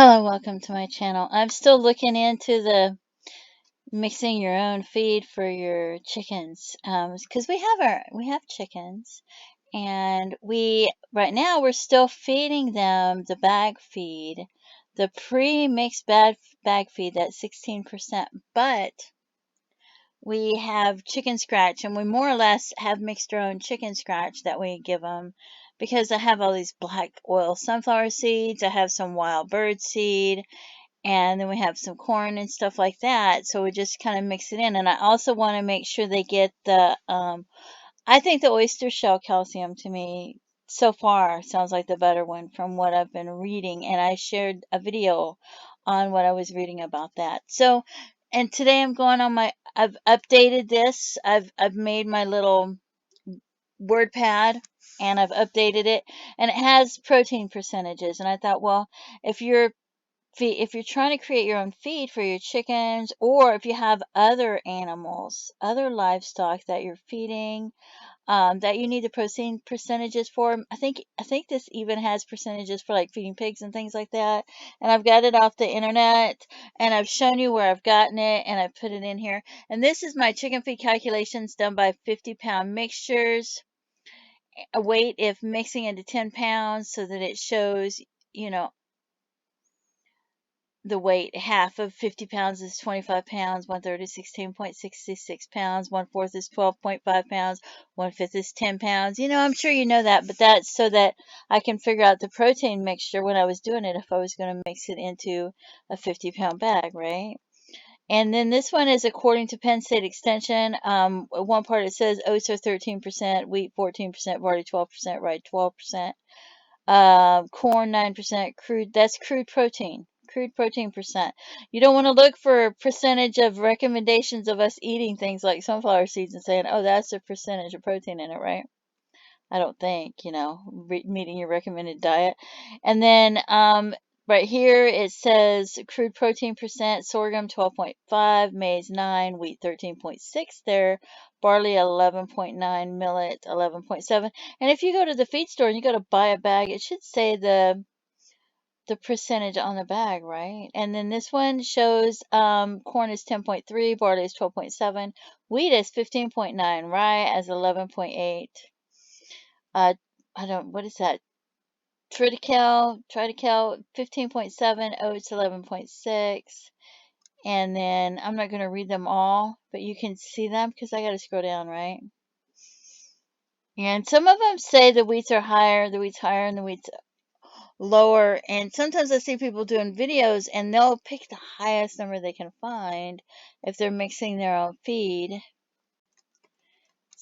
Hello, welcome to my channel. I'm still looking into the mixing your own feed for your chickens, because we have chickens, and right now we're still feeding them the bag feed, the pre-mixed bag feed, that's 16%, but we have chicken scratch, and we more or less have mixed our own chicken scratch that we give them, because I have all these black oil sunflower seeds, I have some wild bird seed, and then we have some corn and stuff like that. So we just kind of mix it in. And I also want to make sure they get I think the oyster shell calcium, to me so far sounds like the better one from what I've been reading. And I shared a video on what I was reading about that. So, and today I'm going on I've updated this. I've made my little word pad, and I've updated it, and it has protein percentages. And I thought, well, if you're trying to create your own feed for your chickens, or if you have other animals, other livestock that you're feeding, that you need the protein percentages for, I think this even has percentages for like feeding pigs and things like that. And I've got it off the internet, and I've shown you where I've gotten it, and I've put it in here. And this is my chicken feed calculations done by 50-pound mixtures. A weight if mixing into 10 pounds, so that it shows, you know, the weight. Half of 50 pounds is 25 pounds, one third is 16.66 pounds, one fourth is 12.5 pounds, one fifth is 10 pounds. I'm sure you know that, but that's so that I can figure out the protein mixture when I was doing it, if I was going to mix it into a 50-pound bag, right? And then this one is according to Penn State Extension. One part it says oats are 13%, wheat 14%, barley 12%, rye 12%. Corn 9%, crude, that's crude protein percent. You don't want to look for a percentage of recommendations of us eating things like sunflower seeds and saying, oh, that's a percentage of protein in it, right? I don't think, meeting your recommended diet. And then right here it says crude protein percent, sorghum 12.5, maize 9, wheat 13.6 there, barley 11.9, millet 11.7. And if you go to the feed store and you go to buy a bag, it should say the percentage on the bag, right? And then this one shows corn is 10.3, barley is 12.7, wheat is 15.9, rye as 11.8. I don't, what is that? Triticale 15.7, oats 11.6. And then I'm not going to read them all, but you can see them because I got to scroll down, right? And some of them say the wheats are higher, the wheat's higher, and the wheat's lower. And sometimes I see people doing videos and they'll pick the highest number they can find if they're mixing their own feed.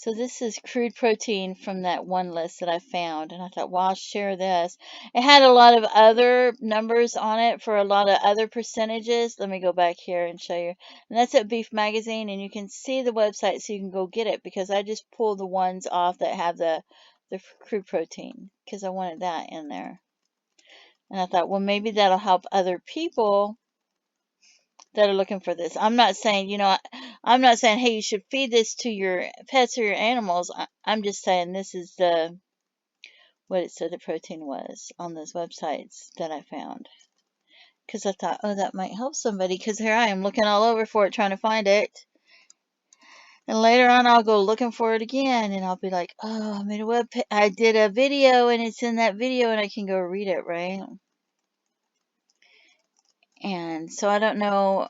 So this is crude protein from that one list that I found, and I thought, well, I'll share this. It had a lot of other numbers on it for a lot of other percentages. Let me go back here and show you. And that's at Beef Magazine, and you can see the website so you can go get it, because I just pulled the ones off that have the crude protein because I wanted that in there. And I thought, well, maybe that'll help other people that are looking for this. I'm not saying, I'm not saying, hey, you should feed this to your pets or your animals. I'm just saying this is what it said the protein was on those websites that I found. Because I thought, oh, that might help somebody, because here I am looking all over for it, trying to find it. And later on, I'll go looking for it again, and I'll be like, oh, I did a video, and it's in that video, and I can go read it, right? And so I don't know.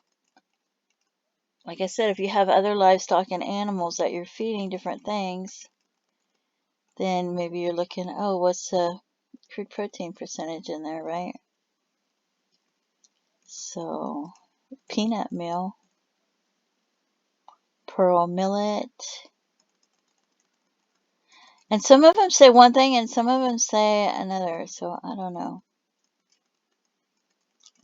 Like I said, if you have other livestock and animals that you're feeding different things, then maybe you're looking, oh, what's the crude protein percentage in there, right? So, peanut meal, pearl millet. And some of them say one thing and some of them say another, so I don't know.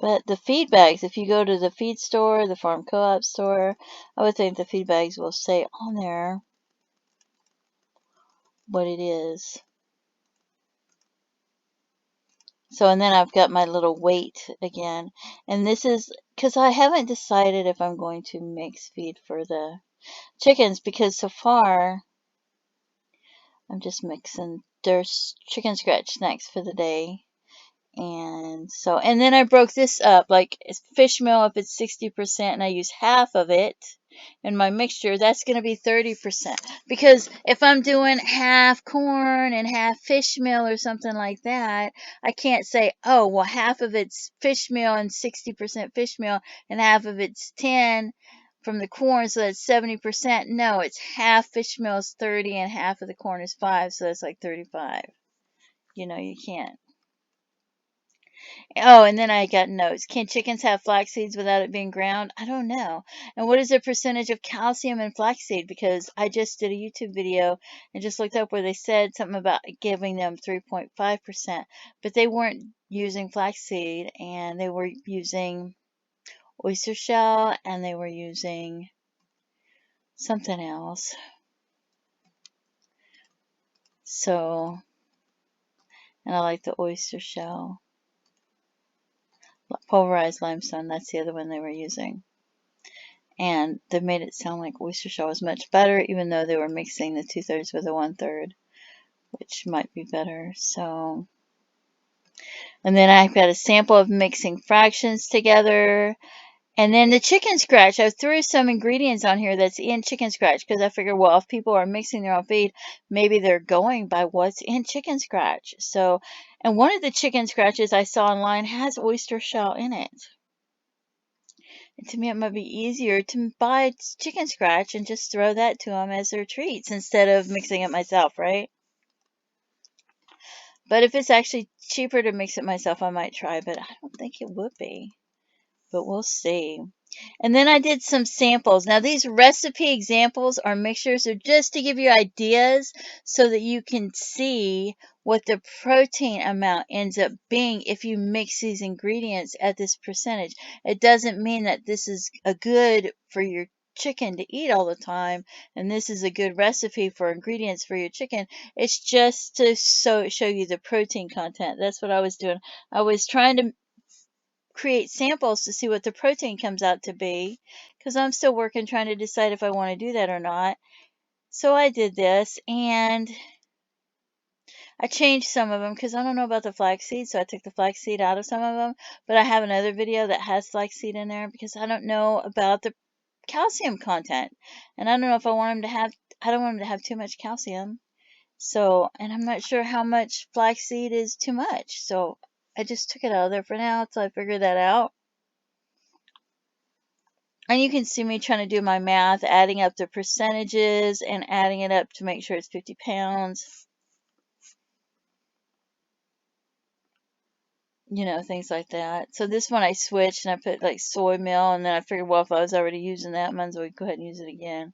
But the feed bags, if you go to the feed store, the farm co-op store, I would think the feed bags will say on there what it is. So, and then I've got my little weight again. And this is because I haven't decided if I'm going to mix feed for the chickens, because so far I'm just mixing their chicken scratch snacks for the day. And So, and then I broke this up, like fish meal, if it's 60% and I use half of it in my mixture, that's going to be 30%. Because if I'm doing half corn and half fish meal or something like that, I can't say, oh, well, half of it's fish meal and 60% fish meal and half of it's 10 from the corn, so that's 70%. No, it's half fish meal is 30 and half of the corn is 5, so that's like 35. You know, you can't. Oh, and then I got notes. Can chickens have flax seeds without it being ground? I don't know. And what is the percentage of calcium in flaxseed? Because I just did a YouTube video and just looked up where they said something about giving them 3.5%, but they weren't using flaxseed and they were using oyster shell and they were using something else. So, and I like the oyster shell. Pulverized limestone, that's the other one they were using. And they made it sound like oyster shell was much better, even though they were mixing the 2/3 with the 1/3, which might be better. So, and then I've got a sample of mixing fractions together. And then the chicken scratch, I threw some ingredients on here that's in chicken scratch because I figured, well, if people are mixing their own feed, maybe they're going by what's in chicken scratch. So, and one of the chicken scratches I saw online has oyster shell in it. And to me, it might be easier to buy chicken scratch and just throw that to them as their treats instead of mixing it myself, right? But if it's actually cheaper to mix it myself, I might try, but I don't think it would be. But we'll see. And then I did some samples. Now these recipe examples are mixtures. They're just to give you ideas so that you can see what the protein amount ends up being if you mix these ingredients at this percentage. It doesn't mean that this is a good for your chicken to eat all the time and this is a good recipe for ingredients for your chicken. It's just to show you the protein content. That's what I was doing. I was trying to create samples to see what the protein comes out to be because I'm still working trying to decide if I want to do that or not. So I did this and I changed some of them because I don't know about the flaxseed, so I took the flaxseed out of some of them, but I have another video that has flaxseed in there because I don't know about the calcium content and I don't know if I want them to have, I don't want them to have too much calcium. So, and I'm not sure how much flaxseed is too much, so I just took it out of there for now until I figure that out. And you can see me trying to do my math, adding up the percentages and adding it up to make sure it's 50 pounds. You know, things like that. So this one I switched and I put like soy meal and then I figured, well, if I was already using that, might as well go ahead and use it again.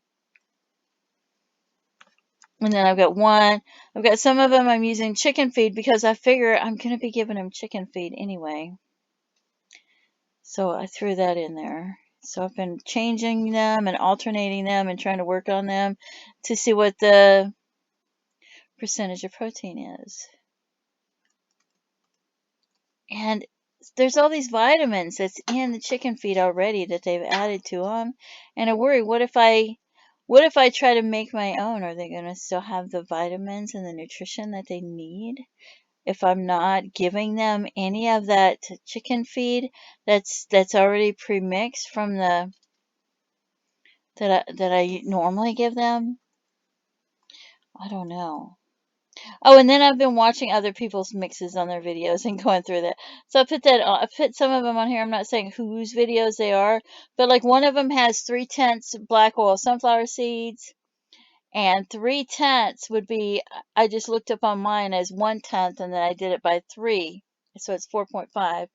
And then I've got some of them I'm using chicken feed because I figure I'm going to be giving them chicken feed anyway. So I threw that in there. So I've been changing them and alternating them and trying to work on them to see what the percentage of protein is. And there's all these vitamins that's in the chicken feed already that they've added to them. And I worry, what if I try to make my own? Are they going to still have the vitamins and the nutrition that they need if I'm not giving them any of that chicken feed that's already pre-mixed from the that I normally give them? I don't know. Oh, and then I've been watching other people's mixes on their videos and going through that. So I put some of them on here. I'm not saying whose videos they are, but like one of them has 3/10 black oil sunflower seeds, and 3/10 would be, I just looked up on mine as 1/10, and then I did it by 3, so it's 4.5,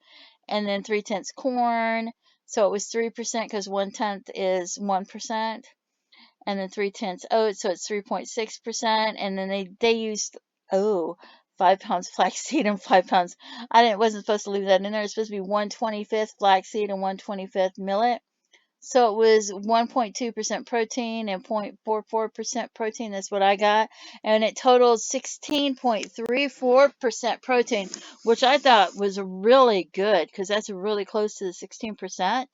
and then 3/10 corn, so it was 3% because 1/10 is 1%, and then 3/10 oats, so it's 3.6%. And then they used 5 pounds flaxseed and 5 pounds. Wasn't supposed to leave that in there. It's supposed to be 1/25 flaxseed and 1/25 millet. So it was 1.2% protein and 0.44% protein. That's what I got. And it totaled 16.34% protein, which I thought was really good because that's really close to the 16%.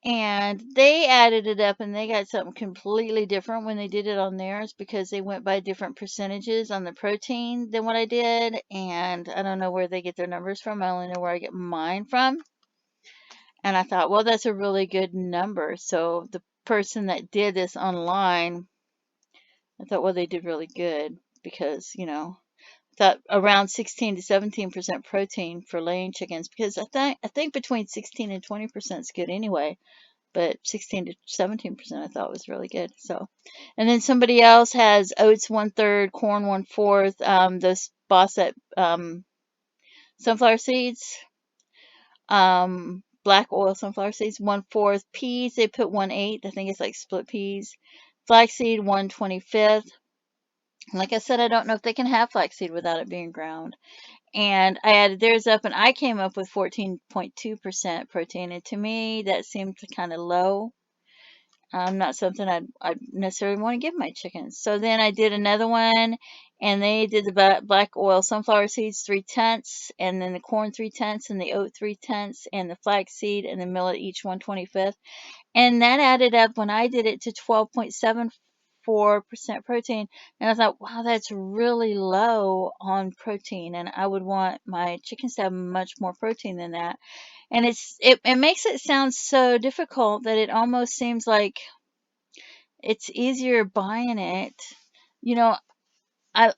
And they added it up and they got something completely different when they did it on theirs because they went by different percentages on the protein than what I did. And I don't know where they get their numbers from. I only know where I get mine from. And I thought, well, that's a really good number. So the person that did this online, I thought, well, they did really good because, thought around 16 to 17% protein for laying chickens because I think between 16 and 20% is good anyway, but 16 to 17% I thought was really good. So, and then somebody else has oats 1/3, corn 1/4, those Bossett sunflower seeds, black oil sunflower seeds 1/4, peas they put 1/8. I think it's like split peas, flaxseed 1/25. Like I said, I don't know if they can have flaxseed without it being ground. And I added theirs up, and I came up with 14.2% protein. And to me, that seemed kind of low. Not something I'd necessarily want to give my chickens. So then I did another one, and they did the black oil sunflower seeds 3/10, and then the corn 3/10, and the oat 3/10, and the flaxseed and the millet each 1/25. And that added up when I did it to 12.74% protein. And I thought, wow, that's really low on protein. And I would want my chickens to have much more protein than that. And it makes it sound so difficult that it almost seems like it's easier buying it. You know, I,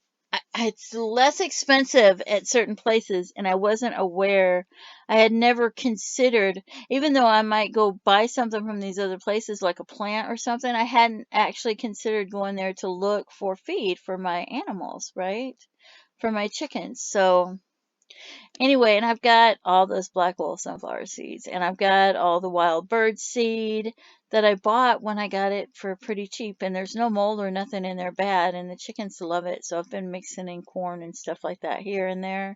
it's less expensive at certain places, and I wasn't aware. I had never considered, even though I might go buy something from these other places, like a plant or something, I hadn't actually considered going there to look for feed for my animals, right? For my chickens. So anyway, and I've got all those black oil sunflower seeds, and I've got all the wild bird seed that I bought when I got it for pretty cheap, and there's no mold or nothing in there bad, and the chickens love it. So I've been mixing in corn and stuff like that here and there.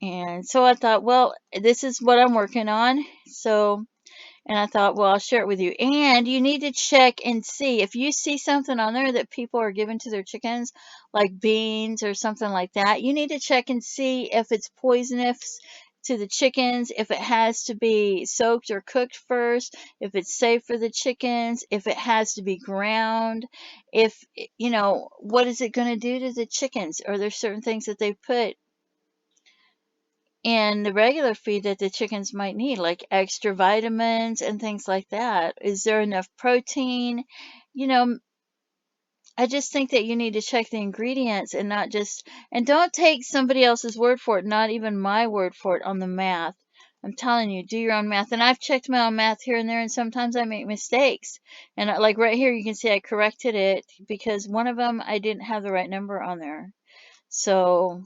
And so I thought, well, this is what I'm working on. So and I thought, well, I'll share it with you. And you need to check and see if you see something on there that people are giving to their chickens, like beans or something like that. You need to check and see if it's poisonous to the chickens, if it has to be soaked or cooked first, if it's safe for the chickens, if it has to be ground, if, what is it going to do to the chickens? Are there certain things that they put and the regular feed that the chickens might need, like extra vitamins and things like that? Is there enough protein? You know, I just think that you need to check the ingredients and not just, and don't take somebody else's word for it, not even my word for it on the math. I'm telling you, do your own math. And I've checked my own math here and there, and sometimes I make mistakes. And like right here, you can see I corrected it because one of them I didn't have the right number on there. So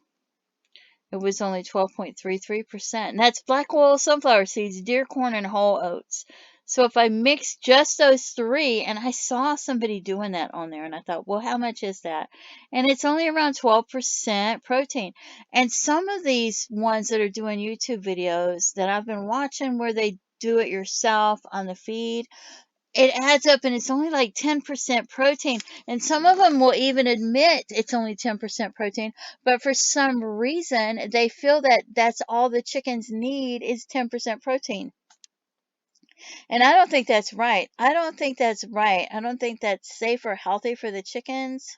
it was only 12.33%. And that's black oil sunflower seeds, deer corn, and whole oats. So if I mix just those three, and I saw somebody doing that on there, and I thought, well, how much is that? And it's only around 12% protein. And some of these ones that are doing YouTube videos that I've been watching where they do it yourself on the feed, it adds up and it's only like 10% protein. And some of them will even admit it's only 10% protein, but for some reason they feel that that's all the chickens need is 10% protein. And I don't think that's right. I don't think that's right. I don't think that's safe or healthy for the chickens.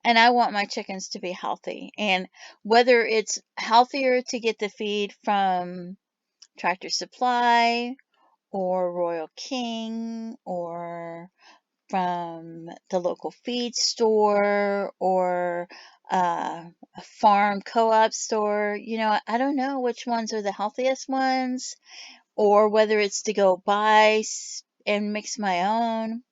And I want my chickens to be healthy. And whether it's healthier to get the feed from Tractor Supply or Royal King or from the local feed store or a farm co-op store. I don't know which ones are the healthiest ones or whether it's to go buy and mix my own.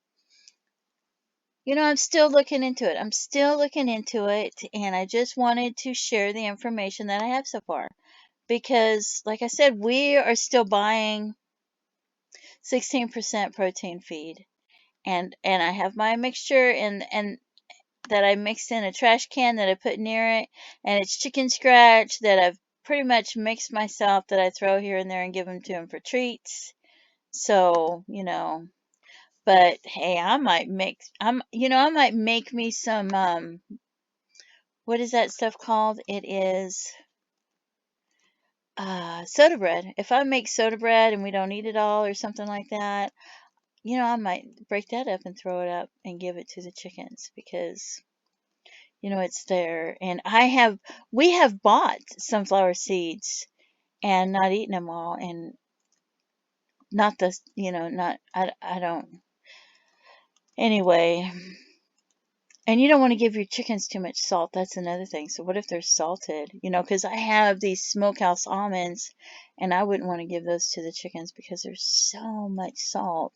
I'm still looking into it. I'm still looking into it, and I just wanted to share the information that I have so far because, like I said, we are still buying 16% protein feed. And I have my mixture and that I mixed in a trash can that I put near it, and it's chicken scratch that I've pretty much mixed myself that I throw here and there and give them to them for treats. So, but hey, I might make me some what is that stuff called? It is soda bread. If I make soda bread and we don't eat it all or something like that, I might break that up and throw it up and give it to the chickens because, it's there. And we have bought sunflower seeds and not eaten them all. And not the, not, I don't, anyway. And you don't want to give your chickens too much salt. That's another thing. So what if they're salted? Because I have these smokehouse almonds and I wouldn't want to give those to the chickens because there's so much salt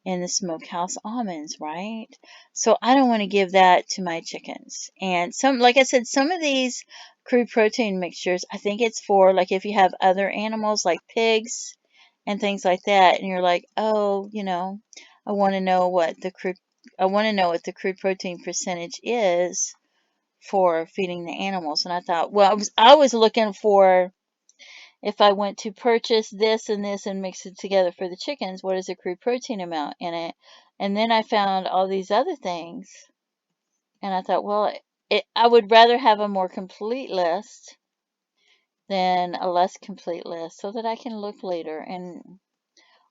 in the smokehouse almonds, right? So I don't want to give that to my chickens. And like I said, some of these crude protein mixtures, I think it's for like if you have other animals like pigs and things like that, and you're like, oh, I want to know what the crude I want to know what the crude protein percentage is for feeding the animals. And I thought, well, I was looking for if I went to purchase this and this and mix it together for the chickens, what is the crude protein amount in it? And then I found all these other things, and I thought, well, I would rather have a more complete list than a less complete list so that I can look later. And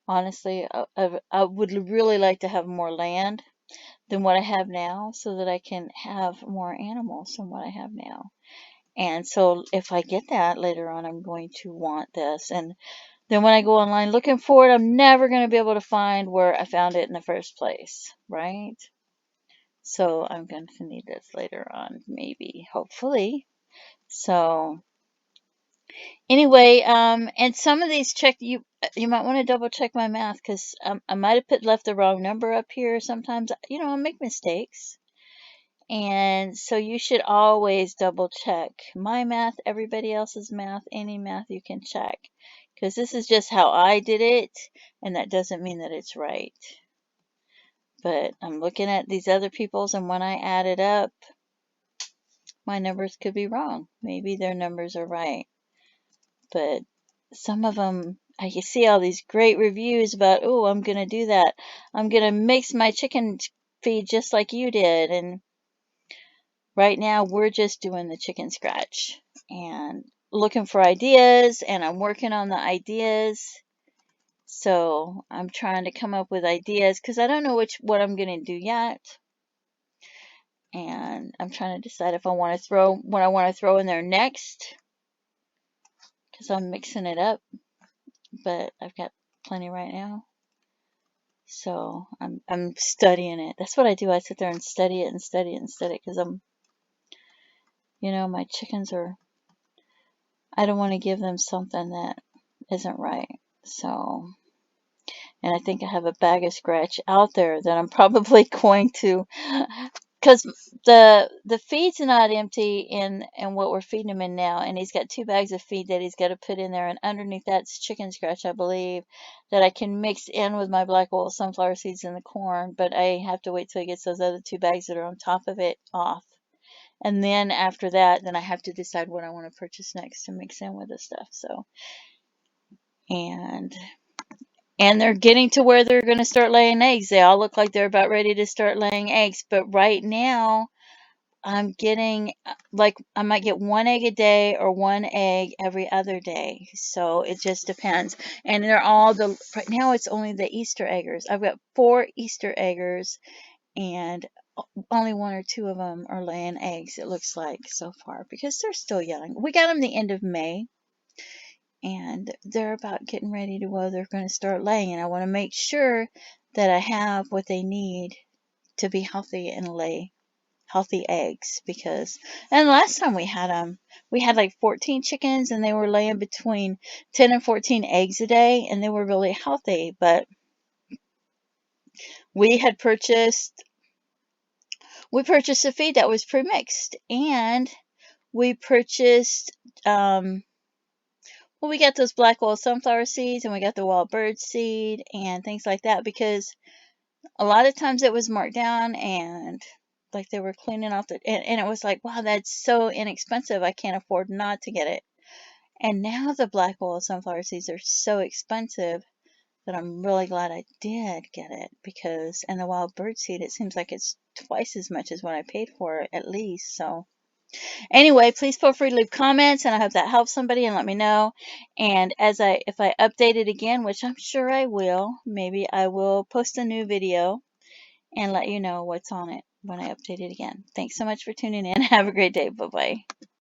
honestly, I would really like to have more land than what I have now so that I can have more animals than what I have now. And so if I get that later on, I'm going to want this. And then when I go online looking for it, I'm never going to be able to find where I found it in the first place, right? So I'm going to need this later on, maybe, hopefully. So anyway, and some of these you might want to double check my math because I might have left the wrong number up here. Sometimes, I make mistakes. And so you should always double check my math, everybody else's math, any math you can check. Because this is just how I did it, and that doesn't mean that it's right. But I'm looking at these other people's, and when I add it up, my numbers could be wrong. Maybe their numbers are right. But some of them, I can see all these great reviews about, oh, I'm going to do that. I'm going to mix my chicken feed just like you did. And right now, we're just doing the chicken scratch and looking for ideas, and I'm working on the ideas. So I'm trying to come up with ideas because I don't know what I'm going to do yet. And I'm trying to decide if I want to throw what I want to throw in there next because I'm mixing it up, but I've got plenty right now. So I'm studying it. That's what I do. I sit there and study it and study it and study it because my chickens I don't want to give them something that isn't right. So, and I think I have a bag of scratch out there that I'm probably going to, because the feed's not empty in what we're feeding him in now, and he's got 2 bags of feed that he's got to put in there, and underneath that's chicken scratch, I believe, that I can mix in with my black oil sunflower seeds and the corn, but I have to wait till he gets those other 2 bags that are on top of it off. And then after that, then I have to decide what I want to purchase next to mix in with the stuff. So, and they're getting to where they're going to start laying eggs. They all look like they're about ready to start laying eggs. But right now, I'm getting like I might get 1 egg a day or 1 egg every other day. So it just depends. And they're all right now it's only the Easter eggers. I've got 4 Easter eggers and only 1 or 2 of them are laying eggs, it looks like so far because they're still young. We got them the end of May. And they're about getting ready to they're going to start laying, and I want to make sure that I have what they need to be healthy and lay healthy eggs and last time we had them we had like 14 chickens and they were laying between 10 and 14 eggs a day and they were really healthy, but we had purchased a feed that was pre-mixed, and we purchased well, we got those black oil sunflower seeds and we got the wild bird seed and things like that because a lot of times it was marked down and like they were cleaning off and it was like, wow, that's so inexpensive. I can't afford not to get it. And now the black oil sunflower seeds are so expensive that I'm really glad I did get it and the wild bird seed, it seems like it's twice as much as what I paid for it at least. So Anyway, please feel free to leave comments, and I hope that helps somebody, and let me know. And if I update it again, which I'm sure I will, maybe I will post a new video and let you know what's on it when I update it again. Thanks so much for tuning in. Have a great day. Bye-bye.